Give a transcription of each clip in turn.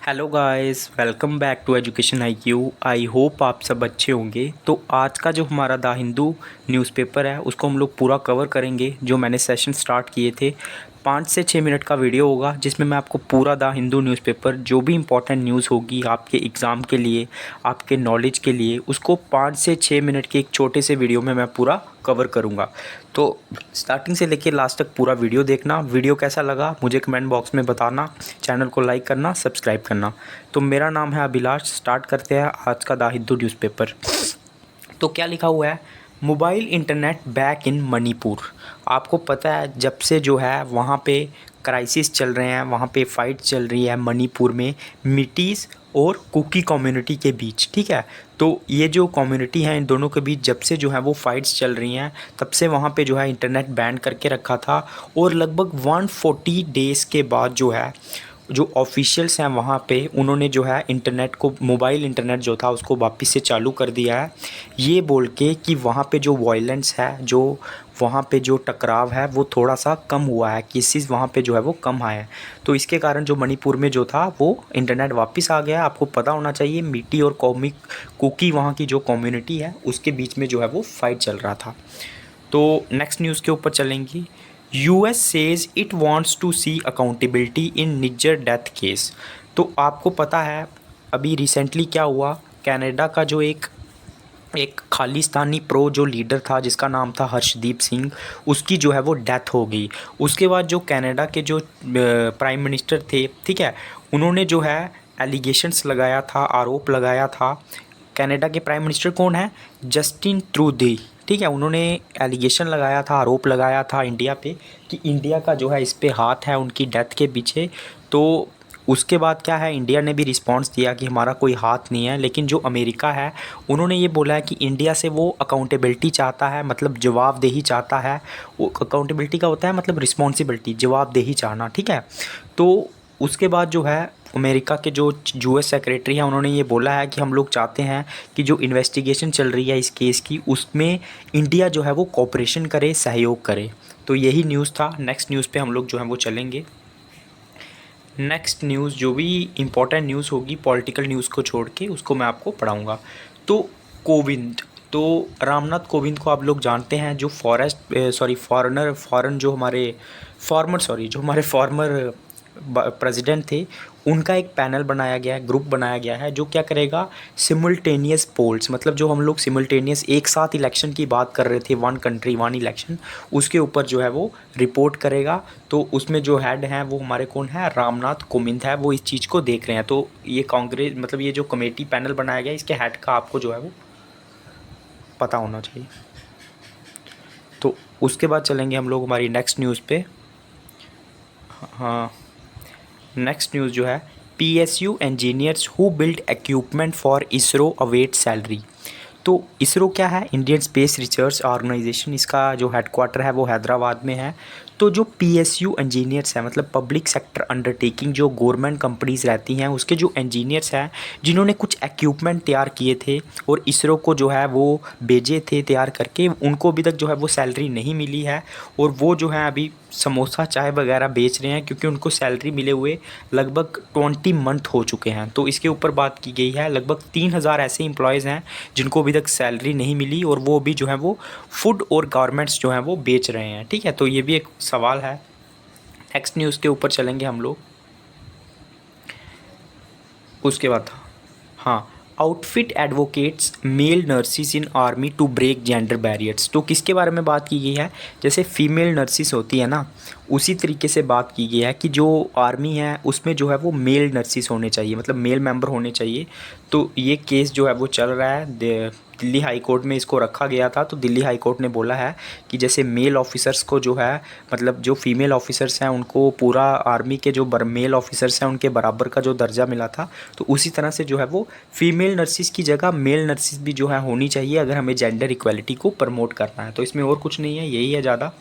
Hello guys, welcome back to education IQ। I hope आप सब अच्छे होंगे। तो आज का जो हमारा द हिंदू न्यूज़पेपर है उसको हम लोग पूरा कवर करेंगे। जो मैंने सेशन स्टार्ट किए थे 5 से 6 मिनट का वीडियो होगा जिसमें मैं आपको पूरा द हिंदू न्यूज़पेपर जो भी इम्पोर्टेंट न्यूज़ होगी आपके एग्ज़ाम के लिए, आपके नॉलेज के लिए, उसको 5 से 6 मिनट के एक छोटे से वीडियो में मैं पूरा कवर करूँगा। तो स्टार्टिंग से लेकर लास्ट तक पूरा वीडियो देखना। वीडियो कैसा लगा मुझे कमेंट बॉक्स में बताना। चैनल को लाइक करना, सब्सक्राइब करना। तो मेरा नाम है अभिलाष। स्टार्ट करते हैं आज का द हिंदू न्यूज़पेपर। तो क्या लिखा हुआ है? Mobile internet back in Manipur. आपको पता है जब से जो है वहाँ पे क्राइसिस चल रहे हैं, वहाँ पे फाइट चल रही है मणिपुर में मिटीज़ और कुकी कम्युनिटी के बीच, ठीक है। तो ये जो कम्युनिटी है इन दोनों के बीच जब से जो है वो फाइट्स चल रही हैं तब से वहाँ पे जो है इंटरनेट बैन करके रखा था। और लगभग 140 डेज़ के बाद जो है जो ऑफिशियल्स हैं वहाँ पे उन्होंने जो है इंटरनेट को, मोबाइल इंटरनेट जो था उसको वापस से चालू कर दिया है, ये बोल के कि वहाँ पे जो वायलेंस है, जो वहाँ पे जो टकराव है वो थोड़ा सा कम हुआ है, केसेस वहाँ पे जो है वो कम आए हैं। तो इसके कारण जो मणिपुर में जो था वो इंटरनेट वापस आ गया। आपको पता होना चाहिए मिट्टी और कौमी कुकी वहाँ की जो कम्युनिटी है उसके बीच में जो है वो फाइट चल रहा था। तो नेक्स्ट न्यूज़ के ऊपर चलेंगी। US says it wants to see accountability in Nijjar death case. तो आपको पता है अभी रिसेंटली क्या हुआ, कनाडा का जो एक एक खालिस्तानी प्रो जो लीडर था जिसका नाम था हर्षदीप सिंह, उसकी जो है वो डेथ हो गई। उसके बाद जो कनाडा के जो प्राइम मिनिस्टर थे, ठीक है, उन्होंने जो है एलिगेशंस लगाया था, आरोप लगाया था। कनाडा के प्राइम मिनिस्टर कौन है? जस्टिन ट्रूडो, ठीक है। उन्होंने एलिगेशन लगाया था, आरोप लगाया था इंडिया पे कि इंडिया का जो है इस पे हाथ है उनकी डेथ के पीछे। तो उसके बाद क्या है, इंडिया ने भी रिस्पांस दिया कि हमारा कोई हाथ नहीं है। लेकिन जो अमेरिका है उन्होंने ये बोला है कि इंडिया से वो अकाउंटेबिलिटी चाहता है, मतलब जवाबदेही चाहता है। वो अकाउंटेबिलिटी का होता है मतलब रिस्पॉन्सिबिलिटी, जवाबदेही चाहना, ठीक है। तो उसके बाद जो है अमेरिका के जो US सेक्रेटरी हैं उन्होंने ये बोला है कि हम लोग चाहते हैं कि जो इन्वेस्टिगेशन चल रही है इस केस की उसमें इंडिया जो है वो कोऑपरेशन करे, सहयोग करे। तो यही न्यूज़ था। नेक्स्ट न्यूज़ पे हम लोग जो है वो चलेंगे। नेक्स्ट न्यूज़ जो भी इम्पोर्टेंट न्यूज़ होगी पॉलिटिकल न्यूज़ को छोड़ के उसको मैं आपको पढ़ाऊँगा। तो कोविंद, तो रामनाथ कोविंद को आप लोग जानते हैं, जो जो हमारे फॉर्मर प्रेसिडेंट थे, उनका एक पैनल बनाया गया है, ग्रुप बनाया गया है जो क्या करेगा, सिमुल्टेनियस पोल्स, मतलब जो हम लोग सिमुल्टेनियस एक साथ इलेक्शन की बात कर रहे थे, वन कंट्री वन इलेक्शन, उसके ऊपर जो है वो रिपोर्ट करेगा। तो उसमें जो हेड हैं वो हमारे कौन है? रामनाथ कोविंद है, वो इस चीज़ को देख रहे हैं। तो ये कांग्रेस, मतलब ये जो कमेटी पैनल बनाया गया है इसके हेड का आपको जो है वो पता होना चाहिए। तो उसके बाद चलेंगे हम लोग हमारी नेक्स्ट न्यूज़ पे। हाँ, नेक्स्ट न्यूज़ जो है, PSU engineers who build equipment for ISRO await salary. तो इसरो क्या है? Indian space research organisation. इसका जो हेडक्वार्टर है वो हैदराबाद में है। तो जो PSU इंजीनियर्स हैं, मतलब पब्लिक सेक्टर अंडरटेकिंग, जो गवर्नमेंट कंपनीज रहती हैं उसके जो इंजीनियर्स हैं जिन्होंने कुछ इक्विपमेंट तैयार किए थे और इसरो को जो है वो भेजे थे तैयार करके, उनको अभी तक जो है वो सैलरी नहीं मिली है। और वो जो है अभी समोसा चाय वगैरह बेच रहे हैं क्योंकि उनको सैलरी मिले हुए लगभग 20 मंथ हो चुके हैं। तो इसके ऊपर बात की गई है। लगभग 3000 ऐसे एम्प्लॉयज़ हैं जिनको अभी तक सैलरी नहीं मिली और वो भी जो है वो फूड और गारमेंट्स जो हैं वो बेच रहे हैं, ठीक है। तो ये भी एक सवाल है। नेक्स्ट न्यूज़ के ऊपर चलेंगे हम लोग। उसके बाद हाँ, outfit advocates male nurses in army to break gender barriers. तो किसके बारे में बात की गई है? जैसे फीमेल नर्सिस होती है ना, उसी तरीके से बात की गई है कि जो आर्मी है उसमें जो है वो मेल नर्सिस होने चाहिए, मतलब मेल मेंबर होने चाहिए। तो ये केस जो है वो चल रहा है, दिल्ली हाई कोर्ट में इसको रखा गया था। तो दिल्ली हाई कोर्ट ने बोला है कि जैसे मेल ऑफिसर्स को जो है, मतलब जो फीमेल ऑफिसर्स हैं उनको पूरा आर्मी के जो मेल ऑफिसर्स हैं उनके बराबर का जो दर्जा मिला था, तो उसी तरह से जो है वो फीमेल नर्सिस की जगह मेल नर्सिस भी जो है होनी चाहिए अगर हमें जेंडर इक्वालिटी को प्रमोट करना है। तो इसमें और कुछ नहीं है, यही है ज़्यादा।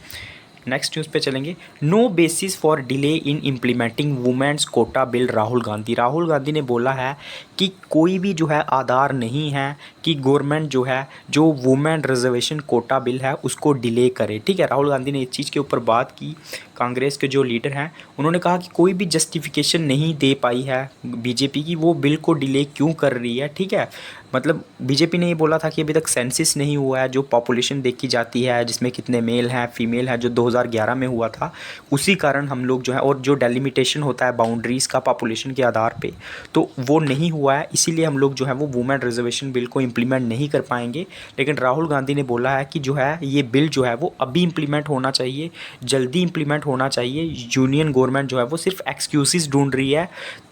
नेक्स्ट न्यूज़ पे चलेंगे। No basis for delay in implementing women's quota bill Rahul Gandhi. Rahul Gandhi ने बोला है कि कोई भी जो है आधार नहीं है कि गवर्नमेंट जो है जो वुमेन रिजर्वेशन कोटा बिल है उसको डिले करे, ठीक है। राहुल गांधी ने इस चीज़ के ऊपर बात की। कांग्रेस के जो लीडर हैं उन्होंने कहा कि कोई भी जस्टिफिकेशन नहीं दे पाई है बीजेपी की, वो बिल को डिले क्यों कर रही है। ठीक है, मतलब बीजेपी ने ये बोला था कि अभी तक सेंसिस नहीं हुआ है, जो पॉपुलेशन देखी जाती है जिसमें कितने मेल हैं फीमेल हैं, जो 2011 में हुआ था, उसी कारण हम लोग जो है, और जो डेलिमिटेशन होता है बाउंड्रीज़ का पॉपुलेशन के आधार पे, तो वो नहीं हुआ है, इसीलिए हम लोग जो है वो वुमेन रिजर्वेशन बिल को इम्प्लीमेंट नहीं कर पाएंगे। लेकिन राहुल गांधी ने बोला है कि जो है ये बिल जो है वो अभी इम्प्लीमेंट होना चाहिए, जल्दी इम्प्लीमेंट होना चाहिए। यूनियन गवर्नमेंट जो है वो सिर्फ एक्सक्यूज़ ढूंढ रही है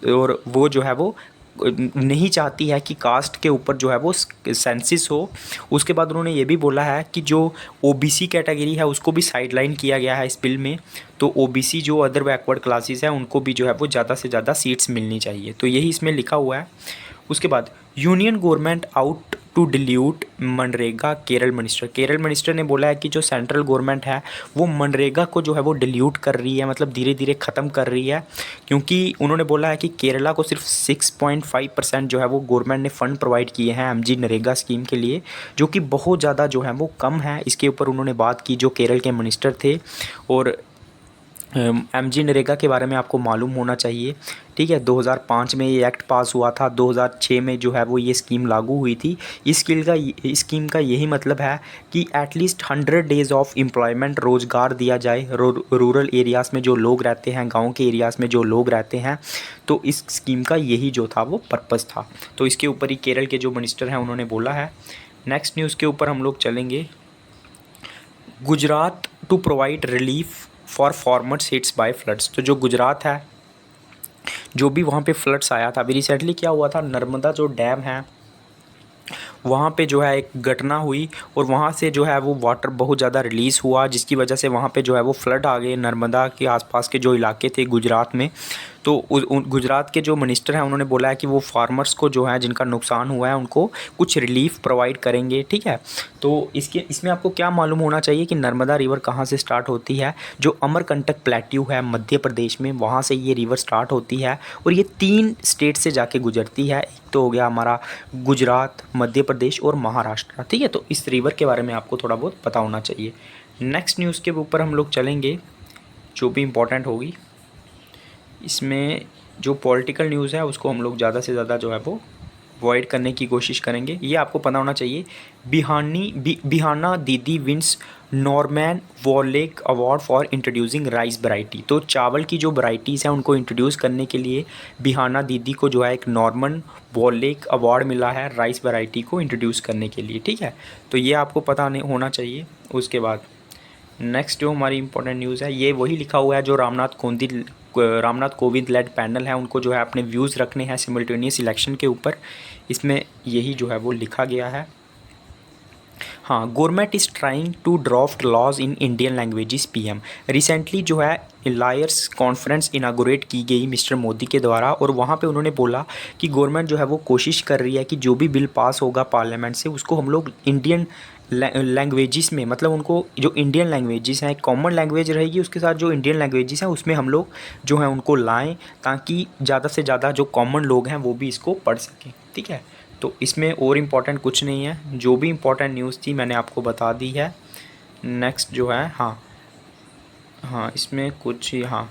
और वो जो है वो नहीं चाहती है कि कास्ट के ऊपर जो है वो सेंसिस हो। उसके बाद उन्होंने ये भी बोला है कि जो ओबीसी कैटेगरी है उसको भी साइडलाइन किया गया है इस बिल में, तो ओबीसी जो अदर बैकवर्ड क्लासेस हैं उनको भी जो है वो ज़्यादा से ज़्यादा सीट्स मिलनी चाहिए, तो यही इसमें लिखा हुआ है। उसके बाद union government out to dilute मनरेगा, केरल मिनिस्टर ने बोला है कि जो सेंट्रल गवर्नमेंट है वो मनरेगा को जो है वो डिल्यूट कर रही है, मतलब धीरे धीरे ख़त्म कर रही है, क्योंकि उन्होंने बोला है कि केरला को सिर्फ 6.5% जो है वो गवर्नमेंट ने फ़ंड प्रोवाइड किए हैं एमजी नरेगा स्कीम के लिए, जो कि बहुत ज़्यादा जो है वो कम है। इसके ऊपर उन्होंने बात की जो केरल के मिनिस्टर थे, और एमजी नरेगा के बारे में आपको मालूम होना चाहिए। ठीक है, 2005 में ये एक्ट पास हुआ था, 2006 में जो है वो ये स्कीम लागू हुई थी। इस स्कीम का यही मतलब है कि एटलीस्ट 100 डेज़ ऑफ एम्प्लॉयमेंट, रोज़गार दिया जाए रूरल एरियाज़ में जो लोग रहते हैं, गांव के एरियाज़ में जो लोग रहते हैं। तो इस स्कीम का यही जो था वो पर्पज़ था। तो इसके ऊपर ही केरल के जो मिनिस्टर हैं उन्होंने बोला है। नेक्स्ट न्यूज़ के ऊपर हम लोग चलेंगे। Gujarat to provide relief for farmers hits by floods. तो जो गुजरात है, जो भी वहाँ पे फ्लड्स आया था, अभी रिसेंटली क्या हुआ था, नर्मदा जो डैम है वहाँ पे जो है एक घटना हुई और वहाँ से जो है वो वाटर बहुत ज़्यादा रिलीज़ हुआ, जिसकी वजह से वहाँ पे जो है वो फ्लड आ गए नर्मदा के आसपास के जो इलाके थे गुजरात में। तो गुजरात के जो मिनिस्टर हैं उन्होंने बोला है कि वो फार्मर्स को जो है जिनका नुकसान हुआ है उनको कुछ रिलीफ प्रोवाइड करेंगे। ठीक है, तो इसमें आपको क्या मालूम होना चाहिए कि नर्मदा रिवर कहाँ से स्टार्ट होती है। जो अमरकंटक प्लेट्यू है मध्य प्रदेश में, वहाँ से ये रिवर स्टार्ट होती है और ये 3 स्टेट से जाके गुजरती है। एक तो हो गया हमारा गुजरात, मध्य प्रदेश और महाराष्ट्र। ठीक है, तो इस रिवर के बारे में आपको थोड़ा बहुत पता होना चाहिए। नेक्स्ट न्यूज़ के ऊपर हम लोग चलेंगे जो भी इम्पोर्टेंट होगी। इसमें जो पॉलिटिकल न्यूज़ है उसको हम लोग ज़्यादा से ज़्यादा जो है वो अवॉइड करने की कोशिश करेंगे। ये आपको पता होना चाहिए, Bihana Didi wins Norman Borlaug award for introducing rice variety. तो चावल की जो वैरायटीज़ हैं उनको इंट्रोड्यूस करने के लिए बिहाना दीदी को जो है एक नॉर्मन वॉलेक अवार्ड मिला है राइस वैरायटी को इंट्रोड्यूस करने के लिए। ठीक है, तो ये आपको पता होना चाहिए। उसके बाद नेक्स्ट जो हमारी इंपॉर्टेंट न्यूज़ है, ये वही लिखा हुआ है जो रामनाथ कोविंद लेड पैनल है उनको जो है अपने व्यूज़ रखने हैं सिमल्टेनियस इलेक्शन के ऊपर। इसमें यही जो है वो लिखा गया है। हाँ, government is trying to draft laws in Indian languages PM. Recently जो है लायर्स कॉन्फ्रेंस इनागोरेट की गई मिस्टर मोदी के द्वारा, और वहाँ पे उन्होंने बोला कि गवर्नमेंट जो है वो कोशिश कर रही है कि जो भी बिल पास होगा पार्लियामेंट से उसको हम लोग इंडियन लैंग्वेजेस में, मतलब उनको जो इंडियन लैंग्वेजेस हैं, कॉमन लैंग्वेज रहेगी उसके साथ जो इंडियन लैंग्वेजेस हैं उसमें हम लोग जो है उनको लाएं, ताकि ज़्यादा से ज़्यादा जो कॉमन लोग हैं वो भी इसको पढ़ सकें। ठीक है, तो इसमें और इम्पॉर्टेंट कुछ नहीं है, जो भी इम्पॉर्टेंट न्यूज़ थी मैंने आपको बता दी है। नेक्स्ट जो है, हाँ इसमें कुछ, हाँ,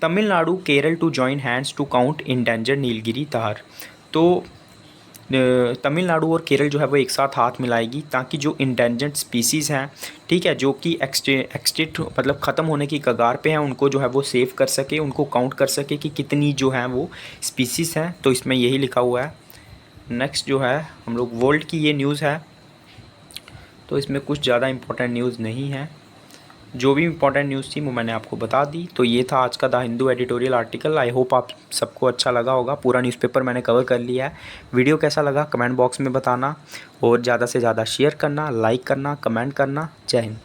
Tamil Nadu Kerala to join hands to count endangered Nilgiri tahr. तो तमिलनाडु और केरल जो है वो एक साथ हाथ मिलाएगी ताकि जो इंडेंजर्ड स्पीसीज़ हैं, ठीक है, जो कि एक्सटिंक्ट मतलब ख़त्म होने की कगार पे हैं, उनको जो है वो सेव कर सके, उनको काउंट कर सके कि कितनी जो हैं वो स्पीसीज़ हैं। तो इसमें यही लिखा हुआ है। नेक्स्ट जो है हम लोग वर्ल्ड की ये न्यूज़ है, तो इसमें कुछ ज़्यादा इम्पोर्टेंट न्यूज़ नहीं है, जो भी इम्पोर्टेंट न्यूज़ थी वो मैंने आपको बता दी। तो ये था आज का the Hindu editorial article. I hope आप सबको अच्छा लगा होगा। पूरा न्यूज़पेपर मैंने कवर कर लिया है। वीडियो कैसा लगा कमेंट बॉक्स में बताना, और ज़्यादा से ज़्यादा शेयर करना, लाइक करना, कमेंट करना। जय हिंद।